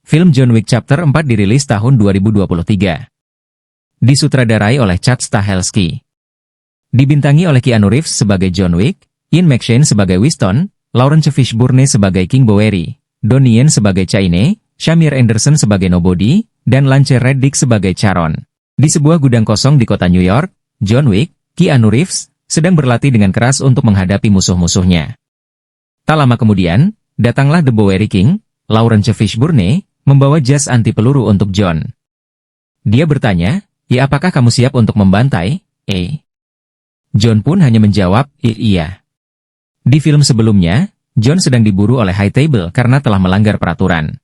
Film John Wick Chapter 4 dirilis tahun 2023. Disutradarai oleh Chad Stahelski. Dibintangi oleh Keanu Reeves sebagai John Wick, Ian McShane sebagai Winston, Laurence Fishburne sebagai King Bowery, Donnie Yen sebagai Chaine, Shamir Anderson sebagai Nobody, dan Lance Reddick sebagai Charon. Di sebuah gudang kosong di kota New York, John Wick, Keanu Reeves, sedang berlatih dengan keras untuk menghadapi musuh-musuhnya. Tak lama kemudian, datanglah The Bowery King, Laurence Fishburne, membawa jas anti peluru untuk John. Dia bertanya, "Ya, apakah kamu siap untuk membantai?" John pun hanya menjawab, "Iya." Di film sebelumnya, John sedang diburu oleh High Table karena telah melanggar peraturan.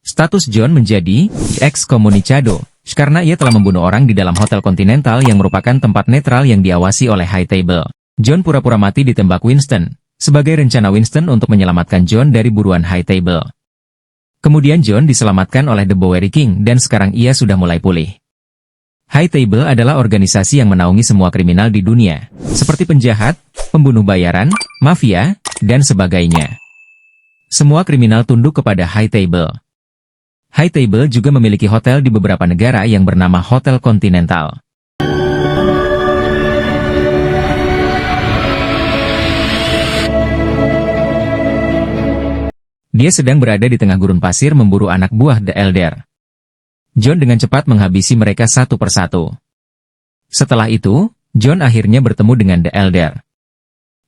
Status John menjadi excommunicado karena ia telah membunuh orang di dalam Hotel Continental yang merupakan tempat netral yang diawasi oleh High Table. John pura-pura mati ditembak Winston, sebagai rencana Winston untuk menyelamatkan John dari buruan High Table. Kemudian John diselamatkan oleh The Bowery King dan sekarang ia sudah mulai pulih. High Table adalah organisasi yang menaungi semua kriminal di dunia, seperti penjahat, pembunuh bayaran, mafia, dan sebagainya. Semua kriminal tunduk kepada High Table. High Table juga memiliki hotel di beberapa negara yang bernama Hotel Continental. Dia sedang berada di tengah gurun pasir memburu anak buah The Elder. John dengan cepat menghabisi mereka satu persatu. Setelah itu, John akhirnya bertemu dengan The Elder.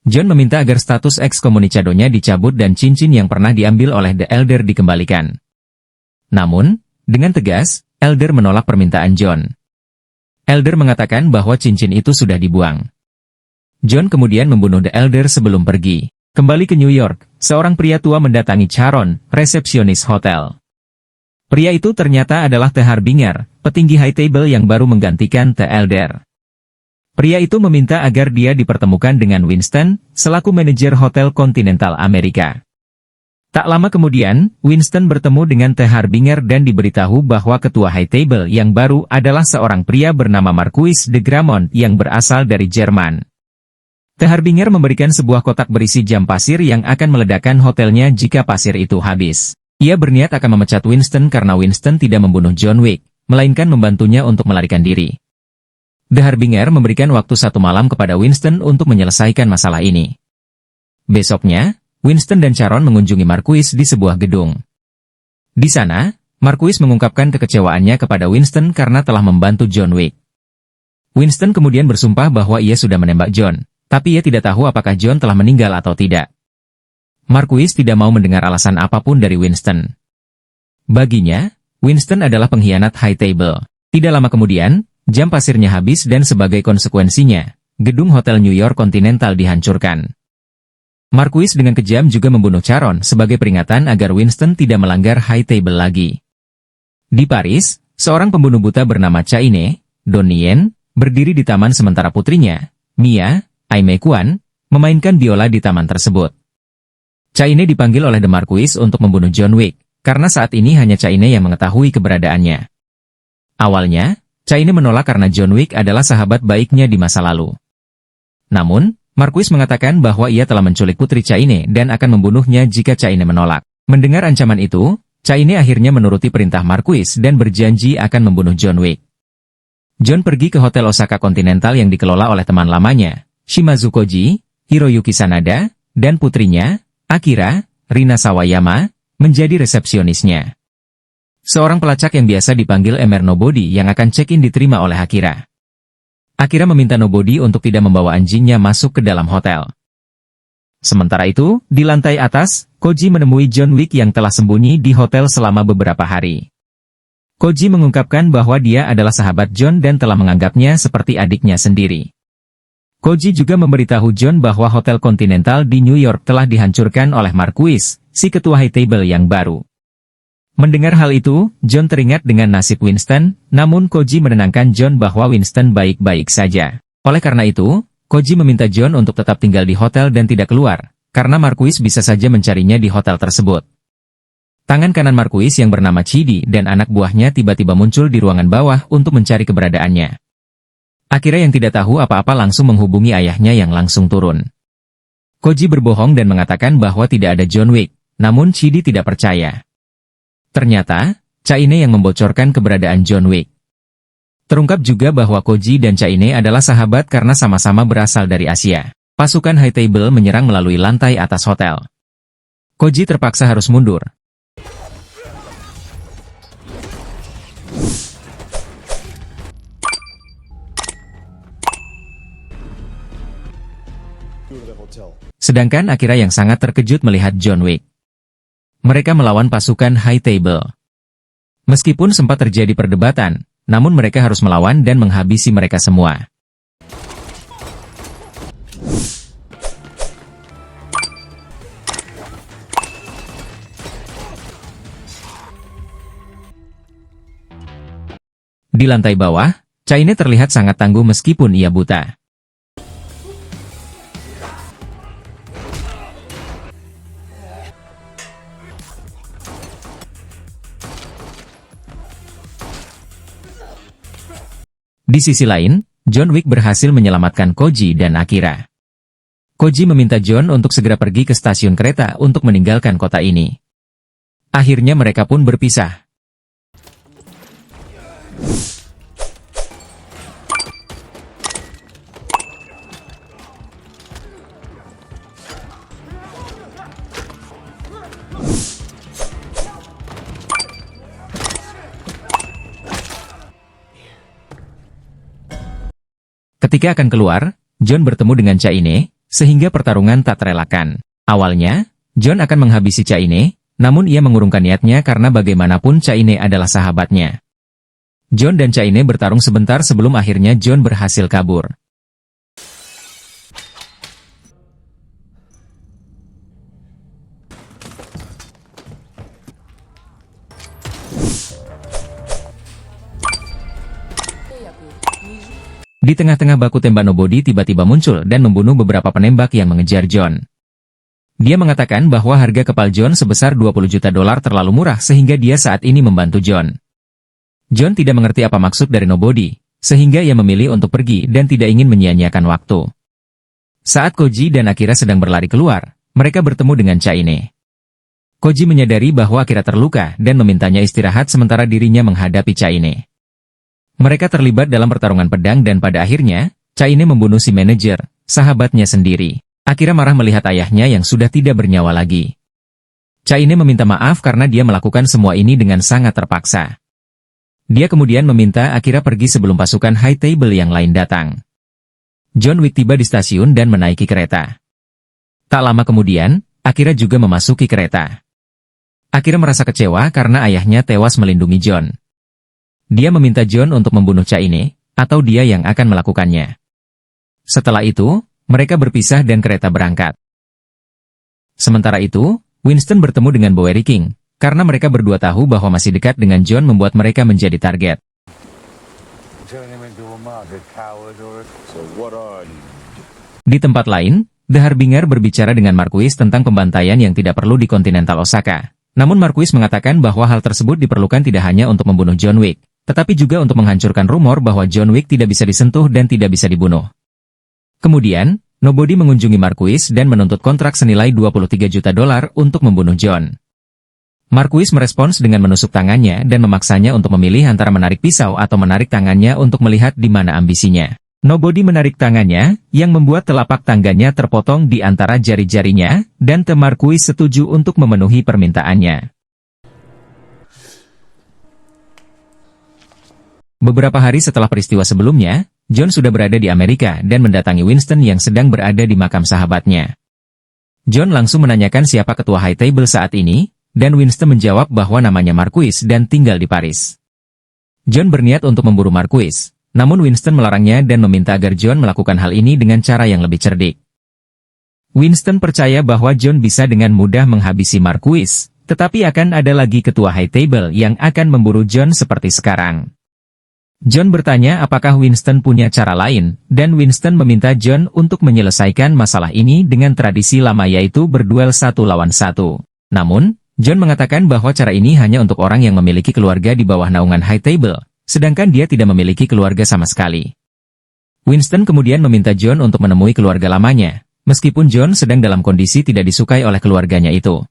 John meminta agar status excommunicadonya dicabut dan cincin yang pernah diambil oleh The Elder dikembalikan. Namun, dengan tegas, Elder menolak permintaan John. Elder mengatakan bahwa cincin itu sudah dibuang. John kemudian membunuh The Elder sebelum pergi. Kembali ke New York, seorang pria tua mendatangi Charon, resepsionis hotel. Pria itu ternyata adalah The Harbinger, petinggi High Table yang baru menggantikan The Elder. Pria itu meminta agar dia dipertemukan dengan Winston, selaku manajer Hotel Continental Amerika. Tak lama kemudian, Winston bertemu dengan The Harbinger dan diberitahu bahwa ketua High Table yang baru adalah seorang pria bernama Marquis de Gramont yang berasal dari Jerman. The Harbinger memberikan sebuah kotak berisi jam pasir yang akan meledakkan hotelnya jika pasir itu habis. Ia berniat akan memecat Winston karena Winston tidak membunuh John Wick, melainkan membantunya untuk melarikan diri. The Harbinger memberikan waktu 1 malam kepada Winston untuk menyelesaikan masalah ini. Besoknya, Winston dan Charon mengunjungi Marquis di sebuah gedung. Di sana, Marquis mengungkapkan kekecewaannya kepada Winston karena telah membantu John Wick. Winston kemudian bersumpah bahwa ia sudah menembak John, tapi ia tidak tahu apakah John telah meninggal atau tidak. Marquis tidak mau mendengar alasan apapun dari Winston. Baginya, Winston adalah pengkhianat High Table. Tidak lama kemudian, jam pasirnya habis dan sebagai konsekuensinya, gedung Hotel New York Continental dihancurkan. Marquis dengan kejam juga membunuh Charon sebagai peringatan agar Winston tidak melanggar High Table lagi. Di Paris, seorang pembunuh buta bernama Chaine, Donnie Yen, berdiri di taman sementara putrinya, Mia, Aimee Kwan, memainkan biola di taman tersebut. Chaine dipanggil oleh The Marquis untuk membunuh John Wick, karena saat ini hanya Chaine yang mengetahui keberadaannya. Awalnya, Chaine menolak karena John Wick adalah sahabat baiknya di masa lalu. Namun, Marquis mengatakan bahwa ia telah menculik putri Chaine dan akan membunuhnya jika Chaine menolak. Mendengar ancaman itu, Chaine akhirnya menuruti perintah Marquis dan berjanji akan membunuh John Wick. John pergi ke Hotel Osaka Continental yang dikelola oleh teman lamanya, Shimazu Koji, Hiroyuki Sanada, dan putrinya, Akira, Rina Sawayama, menjadi resepsionisnya. Seorang pelacak yang biasa dipanggil Emer Nobody yang akan check-in diterima oleh Akira. Akira meminta Nobody untuk tidak membawa anjingnya masuk ke dalam hotel. Sementara itu, di lantai atas, Koji menemui John Wick yang telah sembunyi di hotel selama beberapa hari. Koji mengungkapkan bahwa dia adalah sahabat John dan telah menganggapnya seperti adiknya sendiri. Koji juga memberitahu John bahwa Hotel Continental di New York telah dihancurkan oleh Marquis, si ketua High Table yang baru. Mendengar hal itu, John teringat dengan nasib Winston, namun Koji menenangkan John bahwa Winston baik-baik saja. Oleh karena itu, Koji meminta John untuk tetap tinggal di hotel dan tidak keluar, karena Marquis bisa saja mencarinya di hotel tersebut. Tangan kanan Marquis yang bernama Chidi dan anak buahnya tiba-tiba muncul di ruangan bawah untuk mencari keberadaannya. Akira yang tidak tahu apa-apa langsung menghubungi ayahnya yang langsung turun. Koji berbohong dan mengatakan bahwa tidak ada John Wick, namun Chidi tidak percaya. Ternyata, Caine yang membocorkan keberadaan John Wick. Terungkap juga bahwa Koji dan Caine adalah sahabat karena sama-sama berasal dari Asia. Pasukan High Table menyerang melalui lantai atas hotel. Koji terpaksa harus mundur. Sedangkan Akira yang sangat terkejut melihat John Wick. Mereka melawan pasukan High Table. Meskipun sempat terjadi perdebatan, namun mereka harus melawan dan menghabisi mereka semua. Di lantai bawah, Caine terlihat sangat tangguh meskipun ia buta. Di sisi lain, John Wick berhasil menyelamatkan Koji dan Akira. Koji meminta John untuk segera pergi ke stasiun kereta untuk meninggalkan kota ini. Akhirnya mereka pun berpisah. Ketika akan keluar, John bertemu dengan Caine, sehingga pertarungan tak terelakkan. Awalnya, John akan menghabisi Caine, namun ia mengurungkan niatnya karena bagaimanapun Caine adalah sahabatnya. John dan Caine bertarung sebentar sebelum akhirnya John berhasil kabur. Di tengah-tengah baku tembak Nobody tiba-tiba muncul dan membunuh beberapa penembak yang mengejar John. Dia mengatakan bahwa harga kepal John sebesar $20 juta terlalu murah sehingga dia saat ini membantu John. John tidak mengerti apa maksud dari Nobody, sehingga ia memilih untuk pergi dan tidak ingin menyia-nyiakan waktu. Saat Koji dan Akira sedang berlari keluar, mereka bertemu dengan Caine. Koji menyadari bahwa Akira terluka dan memintanya istirahat sementara dirinya menghadapi Caine. Mereka terlibat dalam pertarungan pedang dan pada akhirnya, Caine membunuh si manajer, sahabatnya sendiri. Akira marah melihat ayahnya yang sudah tidak bernyawa lagi. Caine meminta maaf karena dia melakukan semua ini dengan sangat terpaksa. Dia kemudian meminta Akira pergi sebelum pasukan High Table yang lain datang. John Wick tiba di stasiun dan menaiki kereta. Tak lama kemudian, Akira juga memasuki kereta. Akira merasa kecewa karena ayahnya tewas melindungi John. Dia meminta John untuk membunuh Caine, atau dia yang akan melakukannya. Setelah itu, mereka berpisah dan kereta berangkat. Sementara itu, Winston bertemu dengan Bowery King, karena mereka berdua tahu bahwa masih dekat dengan John membuat mereka menjadi target. Di tempat lain, The Harbinger berbicara dengan Marquis tentang pembantaian yang tidak perlu di kontinental Osaka. Namun Marquis mengatakan bahwa hal tersebut diperlukan tidak hanya untuk membunuh John Wick, tetapi juga untuk menghancurkan rumor bahwa John Wick tidak bisa disentuh dan tidak bisa dibunuh. Kemudian, Nobody mengunjungi Marquis dan menuntut kontrak senilai $23 juta untuk membunuh John. Marquis merespons dengan menusuk tangannya dan memaksanya untuk memilih antara menarik pisau atau menarik tangannya untuk melihat di mana ambisinya. Nobody menarik tangannya, yang membuat telapak tangannya terpotong di antara jari-jarinya, dan Marquis setuju untuk memenuhi permintaannya. Beberapa hari setelah peristiwa sebelumnya, John sudah berada di Amerika dan mendatangi Winston yang sedang berada di makam sahabatnya. John langsung menanyakan siapa ketua High Table saat ini, dan Winston menjawab bahwa namanya Marquis dan tinggal di Paris. John berniat untuk memburu Marquis, namun Winston melarangnya dan meminta agar John melakukan hal ini dengan cara yang lebih cerdik. Winston percaya bahwa John bisa dengan mudah menghabisi Marquis, tetapi akan ada lagi ketua High Table yang akan memburu John seperti sekarang. John bertanya apakah Winston punya cara lain, dan Winston meminta John untuk menyelesaikan masalah ini dengan tradisi lama yaitu berduel 1 lawan 1. Namun, John mengatakan bahwa cara ini hanya untuk orang yang memiliki keluarga di bawah naungan High Table, sedangkan dia tidak memiliki keluarga sama sekali. Winston kemudian meminta John untuk menemui keluarga lamanya, meskipun John sedang dalam kondisi tidak disukai oleh keluarganya itu.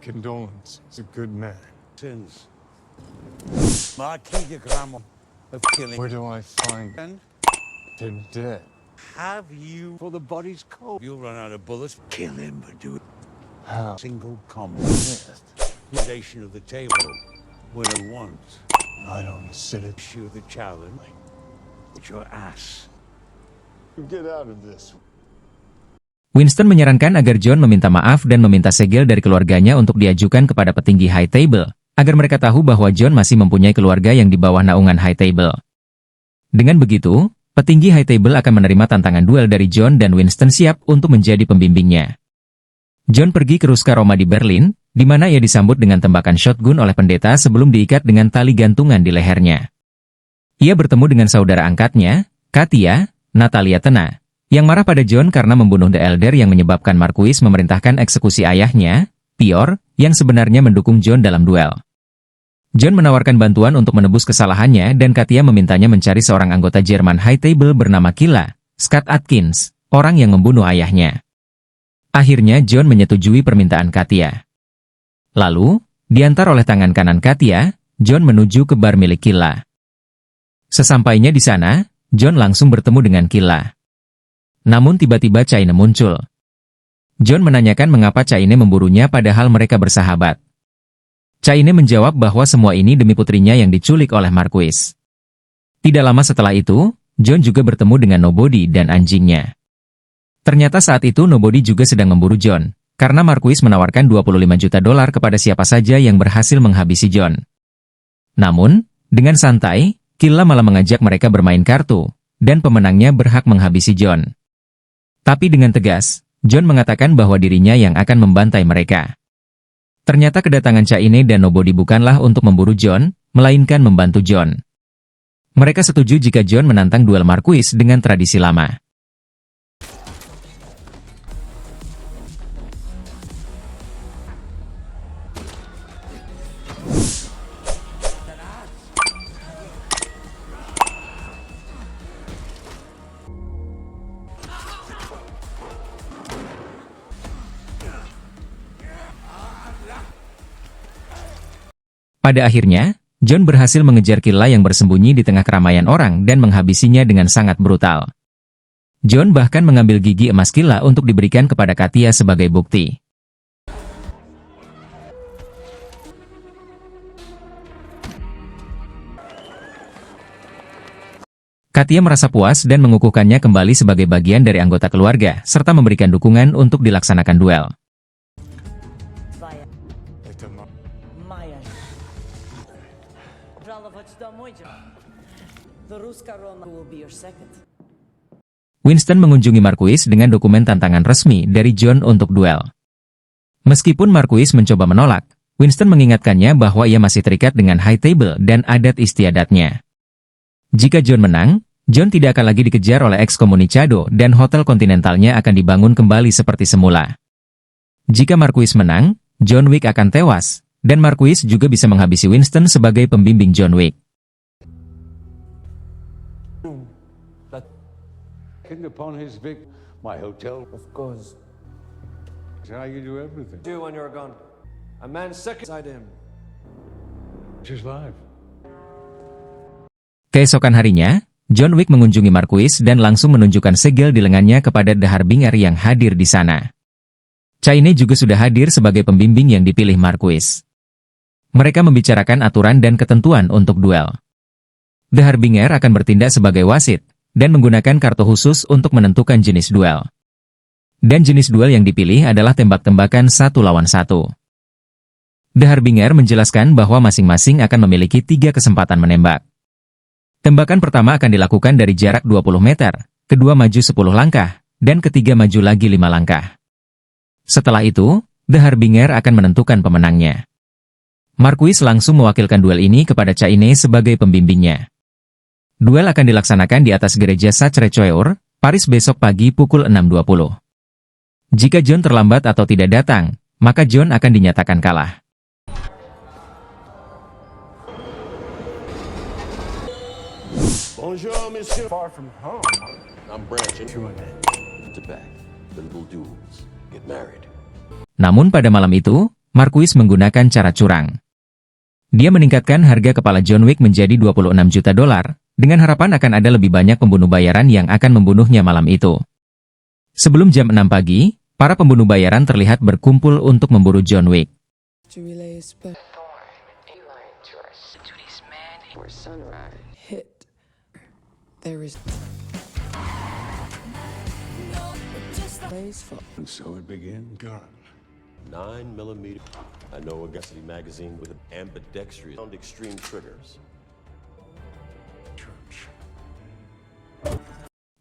condolence. He's a good man. Sins. My kilogram of killing. Where do I find And him dead? have you for the body's cold? You'll run out of bullets. Kill him, but do it. How? Single combat. Missed. Foundation of the table. Winner wants. I don't sit it. Issue the challenge. It's your ass. Get out of this. Winston menyarankan agar John meminta maaf dan meminta segel dari keluarganya untuk diajukan kepada petinggi High Table, agar mereka tahu bahwa John masih mempunyai keluarga yang di bawah naungan High Table. Dengan begitu, petinggi High Table akan menerima tantangan duel dari John dan Winston siap untuk menjadi pembimbingnya. John pergi ke Ruska Roma di Berlin, di mana ia disambut dengan tembakan shotgun oleh pendeta sebelum diikat dengan tali gantungan di lehernya. Ia bertemu dengan saudara angkatnya, Katia, Natalia Tena, yang marah pada John karena membunuh The Elder yang menyebabkan Marquis memerintahkan eksekusi ayahnya, Pior, yang sebenarnya mendukung John dalam duel. John menawarkan bantuan untuk menebus kesalahannya dan Katia memintanya mencari seorang anggota Jerman High Table bernama Killa, Scott Atkins, orang yang membunuh ayahnya. Akhirnya John menyetujui permintaan Katia. Lalu, diantar oleh tangan kanan Katia, John menuju ke bar milik Killa. Sesampainya di sana, John langsung bertemu dengan Killa. Namun tiba-tiba Chaine muncul. John menanyakan mengapa Chaine memburunya padahal mereka bersahabat. Chaine menjawab bahwa semua ini demi putrinya yang diculik oleh Marquis. Tidak lama setelah itu, John juga bertemu dengan Nobody dan anjingnya. Ternyata saat itu Nobody juga sedang memburu John, karena Marquis menawarkan $25 juta kepada siapa saja yang berhasil menghabisi John. Namun, dengan santai, Killa malah mengajak mereka bermain kartu, dan pemenangnya berhak menghabisi John. Tapi dengan tegas, John mengatakan bahwa dirinya yang akan membantai mereka. Ternyata kedatangan Chaine dan Nobody bukanlah untuk memburu John, melainkan membantu John. Mereka setuju jika John menantang duel Marquis dengan tradisi lama. Pada akhirnya, John berhasil mengejar Killa yang bersembunyi di tengah keramaian orang dan menghabisinya dengan sangat brutal. John bahkan mengambil gigi emas Killa untuk diberikan kepada Katia sebagai bukti. Katia merasa puas dan mengukuhkannya kembali sebagai bagian dari anggota keluarga, serta memberikan dukungan untuk dilaksanakan duel. Winston mengunjungi Marquis dengan dokumen tantangan resmi dari John untuk duel. Meskipun Marquis mencoba menolak, Winston mengingatkannya bahwa ia masih terikat dengan High Table dan adat istiadatnya. Jika John menang, John tidak akan lagi dikejar oleh Excommunicado dan hotel kontinentalnya akan dibangun kembali seperti semula. Jika Marquis menang, John Wick akan tewas, dan Marquis juga bisa menghabisi Winston sebagai pembimbing John Wick. Upon his vic, my hotel. Of course. It's how you do everything. Do when you're gone. A man stuck inside him. Just live. Keesokan harinya, John Wick mengunjungi Marquis dan langsung menunjukkan segel di lengannya kepada The Harbinger yang hadir di sana. Chaine juga sudah hadir sebagai pembimbing yang dipilih Marquis. Mereka membicarakan aturan dan ketentuan untuk duel. The Harbinger akan bertindak sebagai wasit, dan menggunakan kartu khusus untuk menentukan jenis duel. Dan jenis duel yang dipilih adalah tembak-tembakan 1 lawan 1. The Harbinger menjelaskan bahwa masing-masing akan memiliki 3 kesempatan menembak. Tembakan pertama akan dilakukan dari jarak 20 meter, kedua maju 10 langkah, dan ketiga maju lagi 5 langkah. Setelah itu, The Harbinger akan menentukan pemenangnya. Marquis langsung mewakilkan duel ini kepada Chaine sebagai pembimbingnya. Duel akan dilaksanakan di atas gereja Sacré-Cœur, Paris besok pagi pukul 6.20. Jika John terlambat atau tidak datang, maka John akan dinyatakan kalah. Bonjour, monsieur. Far from home. I'm branching to back. The little dudes get married. Namun pada malam itu, Marquis menggunakan cara curang. Dia meningkatkan harga kepala John Wick menjadi 26 juta dolar, dengan harapan akan ada lebih banyak pembunuh bayaran yang akan membunuhnya malam itu. Sebelum jam 6 pagi, para pembunuh bayaran terlihat berkumpul untuk memburu John Wick. To relay a spell. Hit. There is. And so it began. Gun. 9mm. I know a Gusty magazine with ambidextrous and extreme triggers. Church.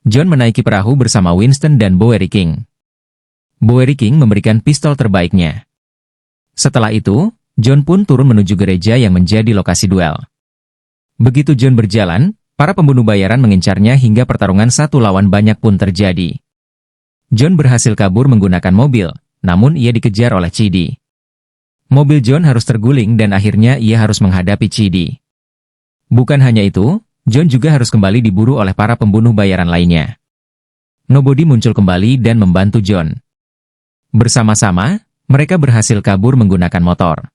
John menaiki perahu bersama Winston dan Bowery King. Bowery King memberikan pistol terbaiknya. Setelah itu, John pun turun menuju gereja yang menjadi lokasi duel. Begitu John berjalan, para pembunuh bayaran mengincarnya hingga pertarungan satu lawan banyak pun terjadi. John berhasil kabur menggunakan mobil, namun ia dikejar oleh Chidi. Mobil John harus terguling dan akhirnya ia harus menghadapi Chidi. Bukan hanya itu, John juga harus kembali diburu oleh para pembunuh bayaran lainnya. Nobody muncul kembali dan membantu John. Bersama-sama, mereka berhasil kabur menggunakan motor.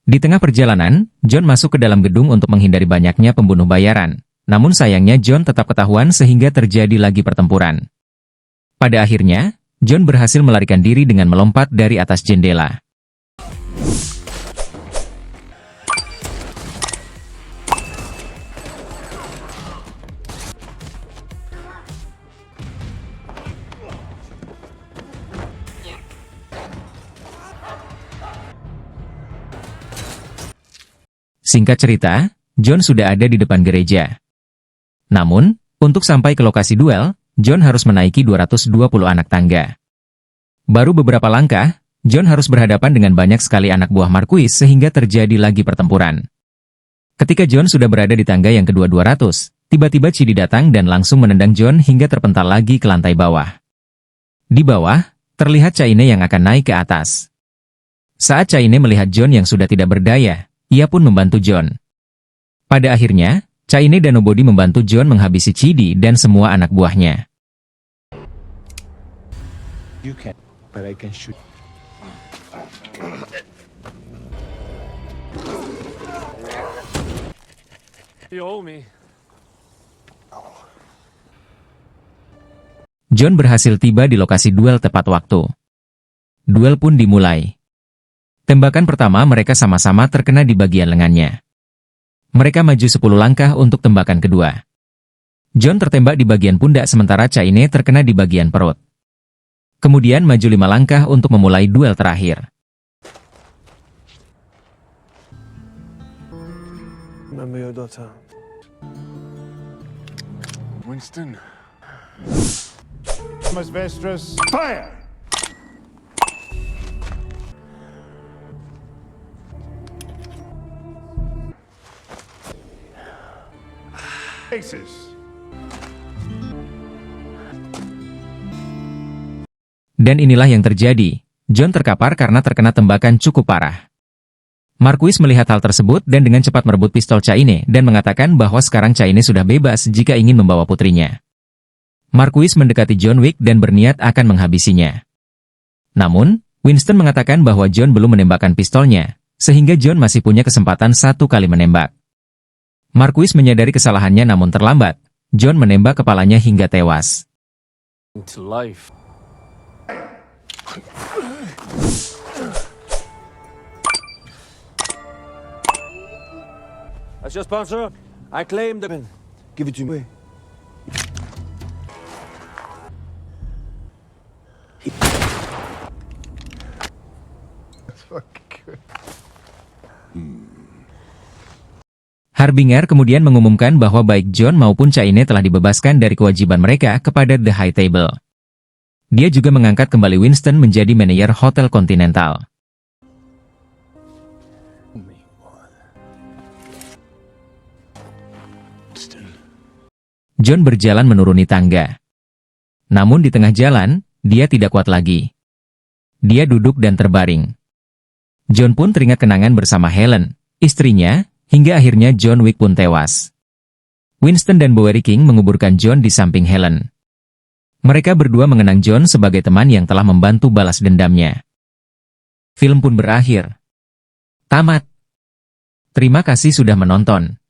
Di tengah perjalanan, John masuk ke dalam gedung untuk menghindari banyaknya pembunuh bayaran. Namun sayangnya John tetap ketahuan sehingga terjadi lagi pertempuran. Pada akhirnya, John berhasil melarikan diri dengan melompat dari atas jendela. Singkat cerita, John sudah ada di depan gereja. Namun, untuk sampai ke lokasi duel, John harus menaiki 220 anak tangga. Baru beberapa langkah, John harus berhadapan dengan banyak sekali anak buah Marquis sehingga terjadi lagi pertempuran. Ketika John sudah berada di tangga yang kedua 200, tiba-tiba Chidi datang dan langsung menendang John hingga terpental lagi ke lantai bawah. Di bawah, terlihat Chaine yang akan naik ke atas. Saat Chaine melihat John yang sudah tidak berdaya, ia pun membantu John. Pada akhirnya, Chaine dan Nobody membantu John menghabisi Chidi dan semua anak buahnya. You can, but I can shoot. You owe me. John berhasil tiba di lokasi duel tepat waktu. Duel pun dimulai. Tembakan pertama mereka sama-sama terkena di bagian lengannya. Mereka maju 10 langkah untuk tembakan kedua. John tertembak di bagian pundak sementara Chaine terkena di bagian perut. Kemudian maju 5 langkah untuk memulai duel terakhir. Remember your daughter. Winston. Mas Vestras, fire! Aces. Dan inilah yang terjadi. John terkapar karena terkena tembakan cukup parah. Marquis melihat hal tersebut dan dengan cepat merebut pistol Chaine dan mengatakan bahwa sekarang Chaine sudah bebas jika ingin membawa putrinya. Marquis mendekati John Wick dan berniat akan menghabisinya. Namun, Winston mengatakan bahwa John belum menembakkan pistolnya, sehingga John masih punya kesempatan 1 kali menembak. Marquis menyadari kesalahannya namun terlambat. John menembak kepalanya hingga tewas. To life. That's your sponsor. I claim the... Give it to me. That's fucking good. Harbinger kemudian mengumumkan bahwa baik John maupun Chaine telah dibebaskan dari kewajiban mereka kepada The High Table. Dia juga mengangkat kembali Winston menjadi manajer Hotel Continental. John berjalan menuruni tangga. Namun di tengah jalan, dia tidak kuat lagi. Dia duduk dan terbaring. John pun teringat kenangan bersama Helen, istrinya, hingga akhirnya John Wick pun tewas. Winston dan Bowery King menguburkan John di samping Helen. Mereka berdua mengenang John sebagai teman yang telah membantu balas dendamnya. Film pun berakhir. Tamat. Terima kasih sudah menonton.